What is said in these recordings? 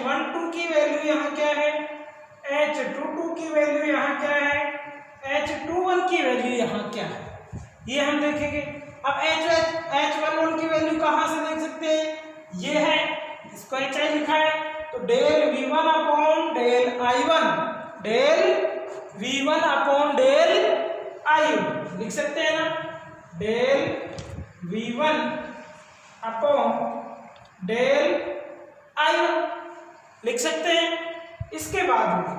H12 की value यहाँ क्या है, H22 की वैल्यू यहाँ क्या है, H21 की वैल्यू यहाँ क्या है, ये हम देखेंगे। अब H11 की वैल्यू कहाँ से देख सकते हैं, ये है, इसको HI लिखा है, तो del V1 upon del I1, del V1 upon del I1 लिख सकते हैं ना, del V1 upon del I1 लिख सकते हैं। इसके बाद में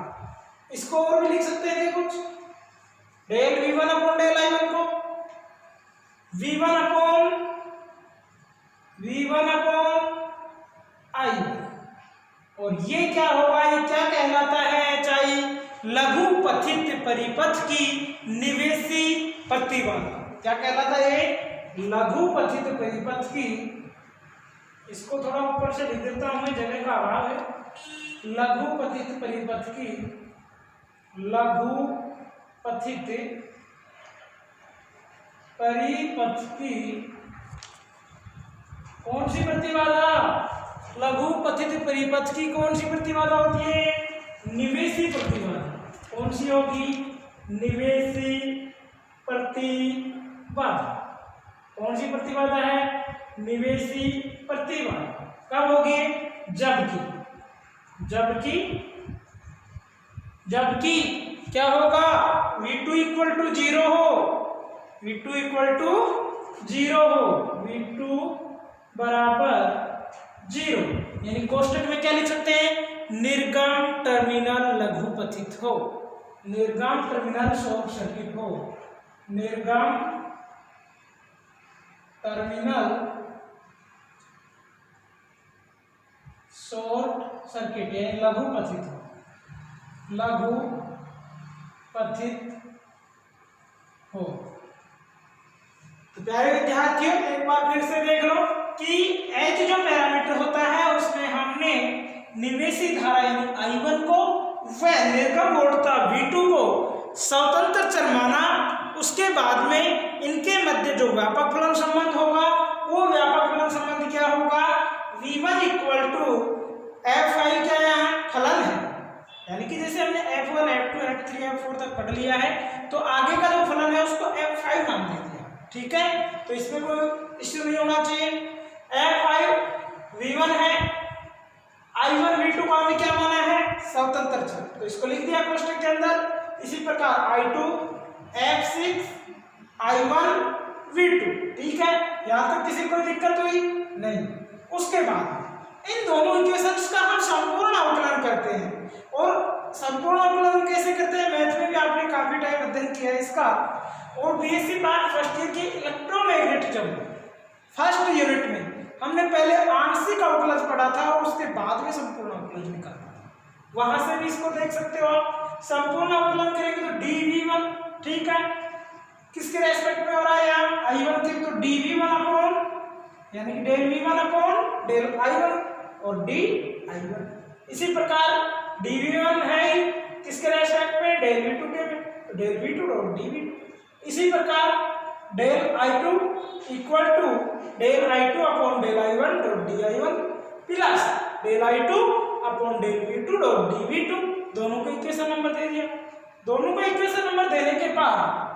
इसको और भी लिख सकते हैं कुछ, del V1 upon del I1 को V1 अपॉन I1, और ये क्या होगा, ये क्या कहलाता है, HI लघु पथित परिपथ की निवेशी प्रतिबाधा। क्या कहलाता है ये, लघु पथित परिपथ की, इसको थोड़ा ऊपर से लिख देता हूं मैं, जगह का अभाव है, लघु पथित परिपथ की, लघु पथित परिपथ की कौन सी प्रतिबाधा, लघु पथित परिपथ की कौन सी प्रतिबाधा होती है, निवेशी प्रतिबाधा। कौन सी होगी, निवेशी प्रतिबाधा। कौन सी प्रतिबाधा है, निवेशी प्रतिबाधा। कब होगी, जबकि क्या होगा, V2 इक्वल टू 0 हो, V2 इक्वल टू 0 हो, V2 बराबर 0, यानी कोष्टक में क्या लिख सकते हैं, निर्गम टर्मिनल लघुपथित हो, निर्गम टर्मिनल शॉर्ट सर्किट हो, निर्गम टर्मिनल शॉर्ट सर्किट यानी लघुपथित हो, लघुपथित हो। तो प्यारे विद्यार्थियों, एक बार फिर से देख लो कि H जो पैरामीटर होता है उसमें हमने निवेशी धारा यानी I1 को व निर्गम वोल्टता V2 को स्वतंत्र चर माना। उसके बाद में इनके मध्य जो व्यापक फलन संबंध होगा वो व्यापक फलन संबंध क्या होगा, V1 इक्वल टू Fi क्या यहाँ फलन है, यानी कि जैसे हमने F1 F2 F3 F4 तक पढ़ लिया है तो आगे का जो फलन है उसको F5 नाम दे दिया, ठीक है। तो इसमें कोई इश्यू नहीं होना चाहिए। F5 V1 है, I1 V2 को हमने क्या माना है, स्वतंत्र चर, तो इसको लिख दिया कोष्टक के अंदर। इसी प्रकार I2 F6 I1 V2, ठीक है, यहां तक किसी को दिक्कत हुई नहीं। उसके बाद इन दोनों इक्वेशंस का हम संपूर्ण अवकलन करते हैं, और संपूर्ण अवकलन कैसे करते हैं, मैथ में भी आपने काफी टाइम अध्ययन किया है इसका, और बीएससी पार्ट फर्स्ट ईयर की इलेक्ट्रोमैग्नेटिज्म फर्स्ट यूनिट में हमने पहले आंशिक अवकलज पढ़ा था और उसके बाद में संपूर्ण अवकलज निकाला था, वहां से भी इसको देख सकते हो आप। संपूर्ण अवकलन करेंगे तो dV1, ठीक है, किसके रेस्पेक्ट में हो रहा है यहाँ, I1 के, तो dV1 अपॉन यानी कि del V1 upon del I1 और dI1। इसी प्रकार dV1 है किसके रेस्पेक्ट में, डेल V2 के में, तो डेल V2 और dV2। इसी प्रकार del I2 equal to del I2 upon del I1 dot dI1 plus del I2 upon del V2 dot dV2। दोनों को इक्वेशन नंबर दे दिया। दोनों को इक्वेशन नंबर देने के बाद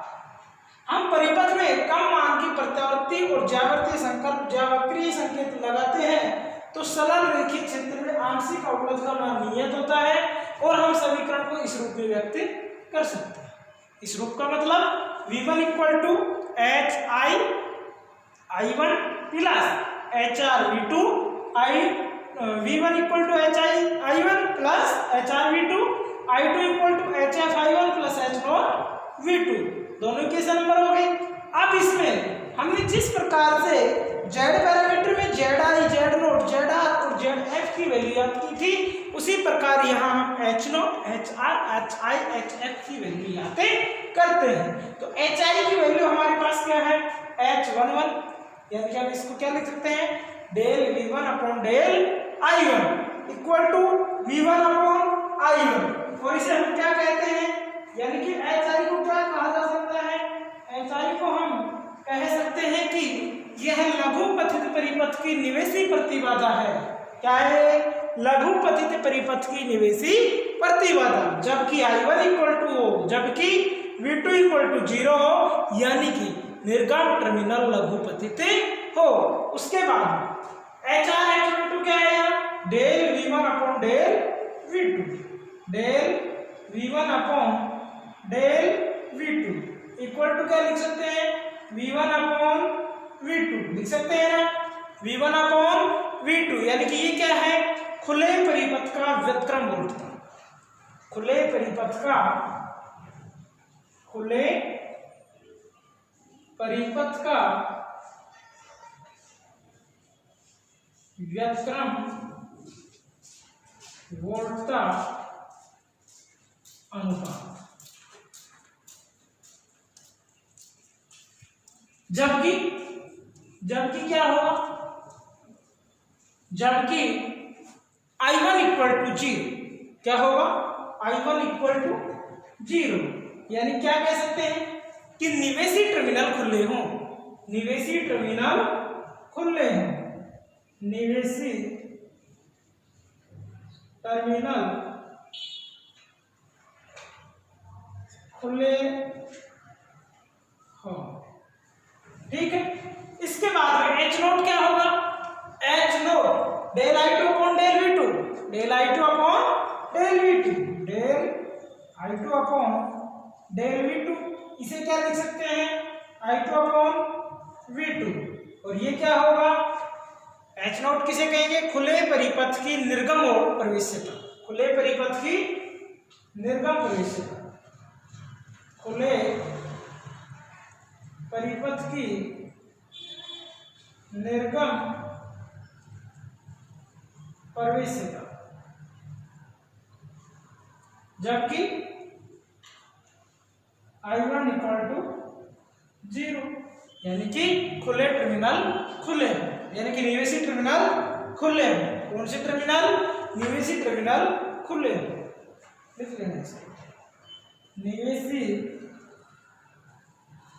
हम परिपथ में कम मान की प्रत्यावर्ती और ज्यावक्रीय संकेत लगाते हैं तो सरल रेखीय क्षेत्र में आंशिक अवकलज का मान नियत होता है और हम समीकरण को इस रूप में व्यक्त कर सकते हैं। इस रूप का मतलब V1 equal to HI I1 plus HR V2 V1 equal to HI I1 plus HR V2 I2 equal to HF I1 plus H0 V2। दोनों इक्वेशन नंबर हो गई। अब इसमें हमने जिस प्रकार से Z पैरामीटर में ZI Z0 ZR और ZF की वैल्यू याद की थी उसी प्रकार यहाँ हम H0 HR HI HF की वैल्यू याद करते हैं। तो HI की वैल्यू हमारे पास क्या है, H11, यानी कि हम इसको क्या लिख सकते हैं, del V1 upon del I1 equal to V1 upon I1, और इसे हम क्या कहते हैं, यानी कि HI को क्या कहा जा सकता है, HI को हम कह सकते हैं कि यह लघु पथित परिपथ की निवेशी प्रतिबाधा है। क्या है, लघुपतित परिपथ की निवेशी प्रतिबाधा, जबकि I1 इक्वल टू हो, जबकि V2 इक्वल टू 0 हो, यानी कि निर्गम टर्मिनल लघुपतित हो। उसके बाद HR H12 क्या है यार, del V1 upon del V2, del V1 upon del V2 equal to क्या लिख सकते हैं, V1 अपॉन V2 लिख सकते हैं ना, V1 अपॉन V2, यानी कि ये क्या है, खुले परिपथ का व्युत्क्रम वोल्टता, खुले परिपथ का व्युत्क्रम वोल्टता अनुपात। जबकि क्या होगा, जबकि I1 इक्वल टू 0, क्या होगा, I1 इक्वल टू 0, यानी क्या कह सकते हैं कि निवेशी टर्मिनल खुले हों, निवेशी टर्मिनल खुले हों, निवेशी टर्मिनल खुले हो, ठीक है। इसके बाद में H नोट क्या होगा, H naught del I2 upon del V2, del I2 upon del V2, del I2 upon del V2, इसे क्या लिख सकते हैं, I2 अपॉन V2, और ये क्या होगा, H नोट किसे कहेंगे, खुले परिपथ की निर्गम और प्रवेश्यता, खुले परिपथ की निर्गम प्रवेश्यता, खुले परिपथ की निर्गम प्रवेश्यता, जबकि I1 इक्वल टू 0, यानी कि खुले टर्मिनल खुले हैं, यानी कि निवेशी टर्मिनल खुले हैं। कौन से टर्मिनल, निवेशी टर्मिनल खुले हैं, लिख लेना इसको, निवेशी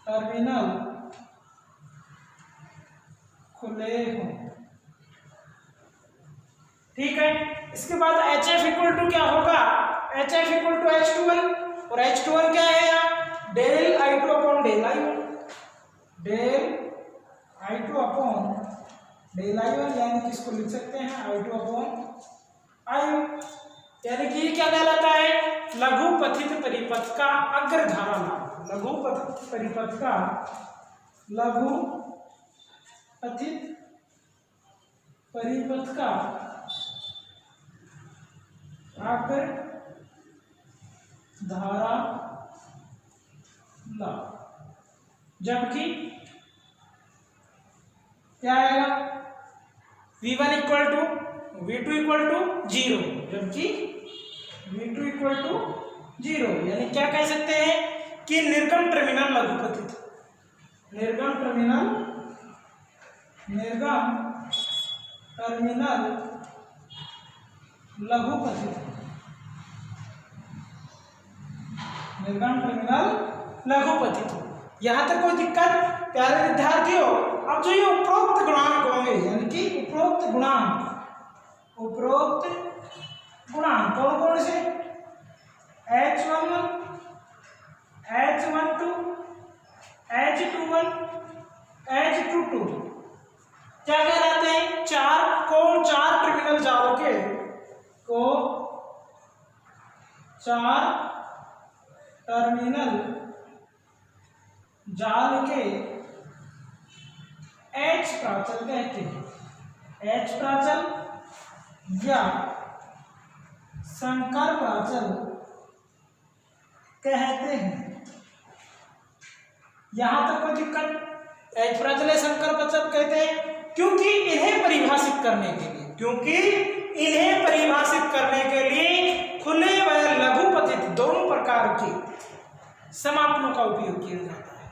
टर्मिनल खुले हों, ठीक है। इसके बाद HF इक्वल टू क्या होगा, HF इक्वल टू H21, और H21 क्या है यार, del I2 upon del I1, del I2 upon del I1, यानी कि इसको लिख सकते हैं I2 अपॉन I1, यानी कि ये क्या कहलाता है, लघुपथित परिपथ का अग्रधारा लाभ, लघुपथित परिपथ का, लघुपथित परिपथ का अग्रधारा लाभ, जबकि क्या आएगा, V1 equal to V2 equal to 0, जबकि V2 इक्वल टू 0, यानी क्या कह सकते हैं कि निर्गम टर्मिनल लघुपथित, निर्गम टर्मिनल लघुपथित, निर्गम टर्मिनल लघुपथित। यहां तक कोई दिक्कत प्यारे विद्यार्थियों। अब जो ये उपरोक्त गुणांक होंगे, यानी कि उपरोक्त गुणांक कौन कौन से, H11, H12, H21, H22 क्या कहलाते हैं, चार टर्मिनल जालों के को, चार टर्मिनल जाल के H प्राचल कहते हैं, H प्राचल या संकर प्राचल कहते हैं। यहां तक कोई दिक्कत, H प्राचल या संकर प्राचल कहते हैं क्योंकि इन्हें परिभाषित करने के लिए खुले व लघुपथित दोनों प्रकार के समापनों का उपयोग किया जाता है,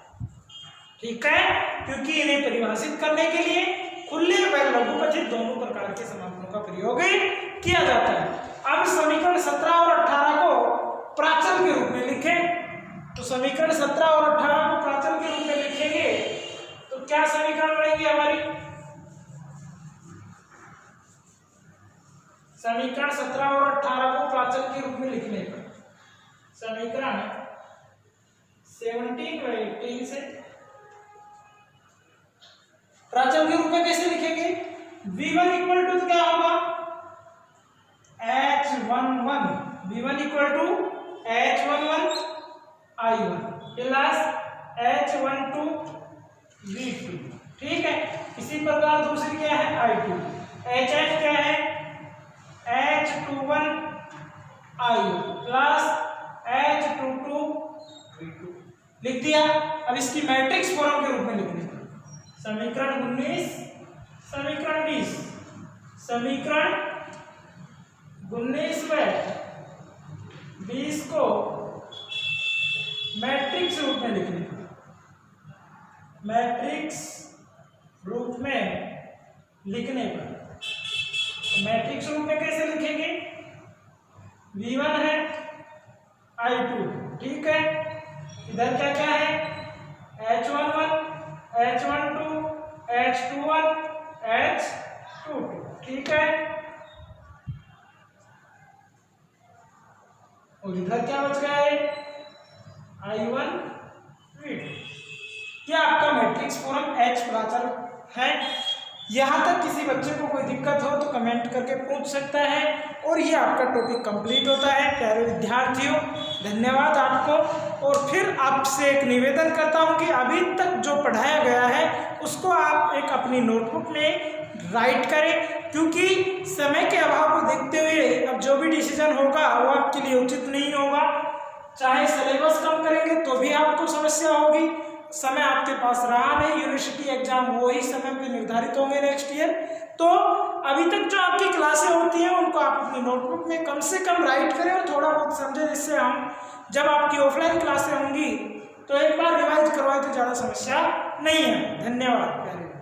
ठीक है। क्योंकि इन्हें परिभाषित करने के लिए खुले व लघुपथित दोनों प्रकार के समापनों का प्रयोग किया जाता है। अब समीकरण 17 और 18 को प्राचल के रूप में लिखें, तो समीकरण 17 और 18 को प्राचल के रूप में लिखेंगे तो क्या समीकरण बनेगी हमारी, समीकरण 17 और 18 को प्राचल के रूप में लिखने पर समीकरण 17 व 18 से प्राचल के रूप में कैसे लिखेंगे? V1 इक्वल टू क्या होगा? H11 V1 equal to H11 I1 plus H12 V2। ठीक है, इसी प्रकार दूसरी क्या है? I2। HF क्या है? H21 I1 plus H22 V2 लिख दिया। अब इसकी मैट्रिक्स फॉर्म के रूप में लिखने का समीकरण 19 समीकरण 20 समीकरण 19 व 20 को मैट्रिक्स रूप में लिखने का मैट्रिक्स रूप में लिखने पर मैट्रिक्स रूप में कैसे लिखेंगे? V1 है I2। ठीक है, इधर क्या क्या है? H11 H12 H21 H22। ठीक है, और इधर क्या बच गया है? I1 V2। यह आपका मैट्रिक्स फॉर्म H प्राचल है। यहाँ तक किसी बच्चे को कोई दिक्कत हो तो कमेंट करके पूछ सकता है और ये आपका टॉपिक कंप्लीट होता है। प्यारे विद्यार्थियों, धन्यवाद आपको। और फिर आपसे एक निवेदन करता हूँ कि अभी तक जो पढ़ाया गया है उसको आप एक अपनी नोटबुक में राइट करें, क्योंकि समय के अभाव को देखते हुए अब जो भी डिसीजन होगा वो आपके लिए उचित नहीं होगा। चाहे सिलेबस कम करेंगे तो भी आपको समस्या होगी, समय आपके पास रहा नहीं, यूनिवर्सिटी एग्जाम वो ही समय पे निर्धारित होंगे नेक्स्ट ईयर। तो अभी तक जो आपकी क्लासें होती हैं उनको आप अपनी नोटबुक में कम से कम राइट करें और थोड़ा बहुत समझें, जिससे हम जब आपकी ऑफलाइन क्लासें होंगी तो एक बार रिवाइज करवाए तो ज़्यादा समस्या नहीं है। धन्यवाद प्यारे।